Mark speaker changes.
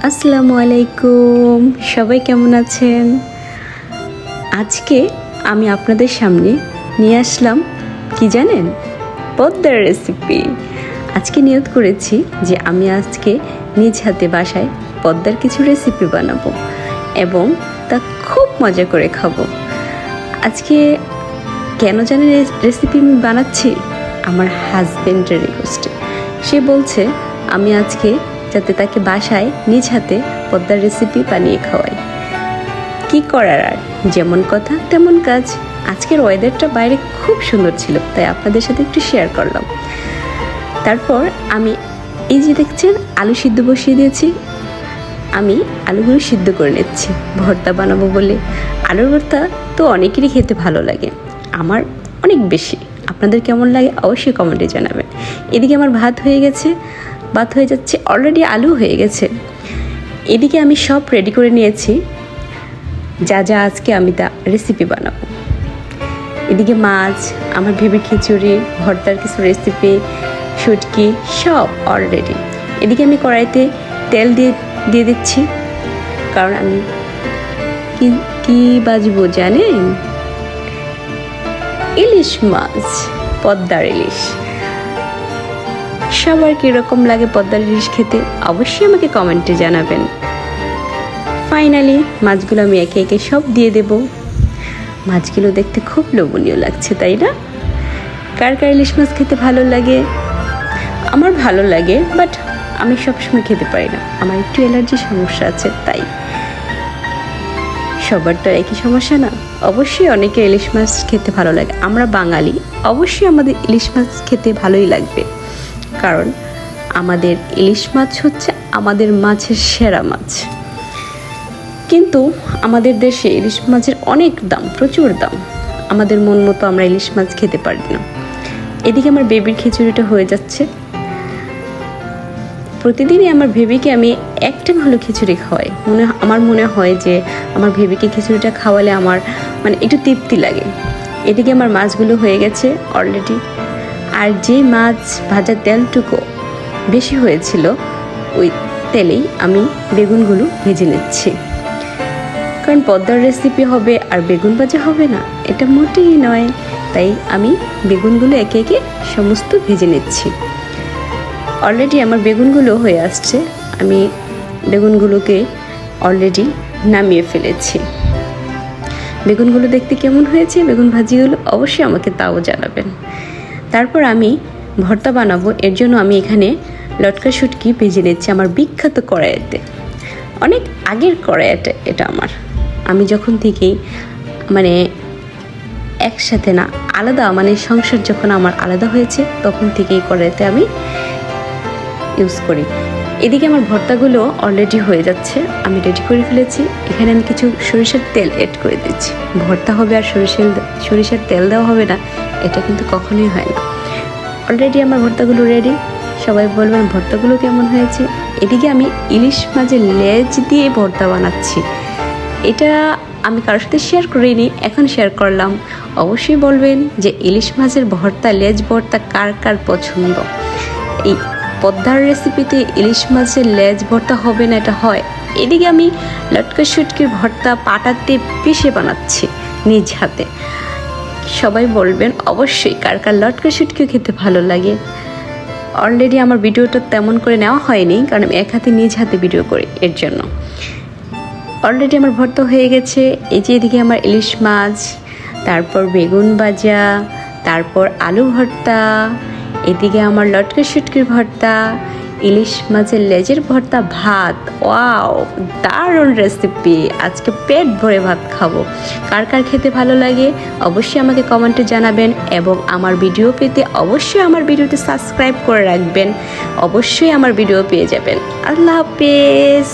Speaker 1: আসসালামু আলাইকুম, সবাই কেমন আছেন? আজকে আমি আপনাদের সামনে নিয়ে আসলাম কি জানেন, পদ্মার রেসিপি। আজকে নিয়ত করেছি যে আমি আজকে নিজ হাতে বাসায় পদ্মার কিছু রেসিপি বানাবো এবং তা খুব মজা করে খাবো। আজকে কেন জানেন রেসিপি আমি বানাচ্ছি? আমার হাজব্যান্ডের রিকোয়েস্টে। সে বলছে আমি আজকে যাতে তাকে বাসায় নিজ হাতে পদ্মার রেসিপি বানিয়ে খাওয়াই। কি করার আর, যেমন কথা তেমন কাজ। আজকের ওয়েদারটা বাইরে খুব সুন্দর ছিল, তাই আপনাদের সাথে একটু শেয়ার করলাম। তারপর আমি এই যে দেখছেন আলু সিদ্ধ বসিয়ে দিয়েছি। আমি আলুগুলো সিদ্ধ করে নিচ্ছি ভর্তা বানাবো বলে। আলুর ভর্তা তো অনেকেরই খেতে ভালো লাগে, আমার অনেক বেশি। আপনাদের কেমন লাগে অবশ্যই কমেন্টে জানাবেন। এদিকে আমার ভাত হয়ে গেছে, ভাত হয়ে যাচ্ছে, অলরেডি আলু হয়ে গেছে। এদিকে আমি সব রেডি করে নিয়েছি যা যা আজকে আমি তা রেসিপি বানাবো। এদিকে মাছ, আমার ভেবের খিচুড়ি, ভর্তার কিছু রেসিপি, শুটকি সব অলরেডি। এদিকে আমি কড়াইতে তেল দিয়ে দিচ্ছি, কারণ আমি কি বাজবো জানেন? ইলিশ মাছ, পদ্মার ইলিশ। সবার কীরকম লাগে পদ্মার ইলিশ খেতে অবশ্যই আমাকে কমেন্টে জানাবেন। ফাইনালি মাছগুলো আমি একে একে সব দিয়ে দেব। মাছগুলো দেখতে খুব লোভনীয় লাগছে, তাই না? কার কার ইলিশ মাছ খেতে ভালো লাগে? আমার ভালো লাগে, বাট আমি সবসময় খেতে পারি না, আমার একটু অ্যালার্জি সমস্যা আছে, তাই। সবার তো একই সমস্যা না। অবশ্যই অনেকে ইলিশ মাছ খেতে ভালো লাগে। আমরা বাঙালি, অবশ্যই আমাদের ইলিশ মাছ খেতে ভালোই লাগবে, কারণ আমাদের ইলিশ মাছ হচ্ছে আমাদের মাছের সেরা মাছ। কিন্তু আমাদের দেশে ইলিশ মাছের অনেক দাম, প্রচুর দাম। আমাদের মন মতো আমরা ইলিশ মাছ খেতে পারি না। এদিকে আমার বেবির খিচুড়িটা হয়ে যাচ্ছে। প্রতিদিনই আমার বেবিকে আমি একটা ভালো খিচুড়ি খাওয়াই। আমার মনে হয় যে আমার বেবিকে খিচুড়িটা খাওয়ালে আমার একটু তৃপ্তি লাগে। এদিকে আমার মাছগুলো হয়ে গেছে অলরেডি। আর যে মাছ ভাজার তেলটুকু বেশি হয়েছিল, ওই তেলেই আমি বেগুনগুলো ভেজে নিচ্ছি, কারণ পদ্মার রেসিপি হবে আর বেগুন ভাজা হবে না, এটা মোটেই নয়। তাই আমি বেগুনগুলো একে একে সমস্ত ভেজে নিচ্ছি। অলরেডি আমার বেগুনগুলো হয়ে আসছে, আমি বেগুনগুলোকে অলরেডি নামিয়ে ফেলেছি। বেগুনগুলো দেখতে কেমন হয়েছে, বেগুন ভাজিগুলো অবশ্যই আমাকে তাও জানাবেন। তারপর আমি ভর্তা বানাবো, এর জন্য আমি এখানে লটকা শুটকি ভেজে নিচ্ছি আমার বিখ্যাত কড়াইতে। অনেক আগের কড়াইটা এটা আমার। আমি যখন থেকেই একসাথে না, আলাদা সংসার যখন আমার আলাদা হয়েছে তখন থেকেই কড়াইতে আমি ইউজ করি। এদিকে আমার ভর্তাগুলো অলরেডি হয়ে যাচ্ছে, আমি রেডি করে ফেলেছি। এখানে আমি কিছু সরিষার তেল অ্যাড করে দিচ্ছি। ভর্তা হবে আর সরিষার তেল দেওয়া হবে না, এটা কিন্তু কখনোই হয় না। অলরেডি আমার ভর্তাগুলো রেডি। সবাই বলবেন ভর্তাগুলো কেমন হয়েছে। এদিকে আমি ইলিশ মাছের লেজ দিয়ে ভর্তা বানাচ্ছি। এটা আমি কারোর সাথে শেয়ার করিনি, এখন শেয়ার করলাম। অবশ্যই বলবেন যে ইলিশ মাছের ভর্তা, লেজ ভর্তা কার কার পছন্দ। এই পদ্মার রেসিপিতে ইলিশ মাছের লেজ ভর্তা হবে না, এটা হয়। এদিকে আমি লটকা শুটকির ভর্তা পাটাতে পিষে বানাচ্ছি নিজ হাতে। সবাই বলবেন অবশ্যই কার কার লটকা শুটকিও খেতে ভালো লাগে। অলরেডি আমার ভিডিওটা তেমন করে নেওয়া হয়নি, কারণ আমি এক হাতে নিজ হাতে ভিডিও করি, এর জন্য। অলরেডি আমার ভর্তা হয়ে গেছে। এই যে এদিকে আমার ইলিশ মাছ, তারপর বেগুন ভাজা, তারপর আলু ভর্তা, এদিকে আমার লটকা শুটকির ভর্তা, ইলিশ মাছের লেজের ভর্তা, ভাত। ওয়াও, দারুণ রেসিপি। আজকে পেট ভরে ভাত খাবো। কার কার খেতে ভালো লাগে অবশ্যই আমাকে কমেন্টে জানাবেন, এবং আমার ভিডিও পেতে অবশ্যই আমার ভিডিওটি সাবস্ক্রাইব করে রাখবেন। অবশ্যই আমার ভিডিও পেয়ে যাবেন। আল্লাহ হাফেজ।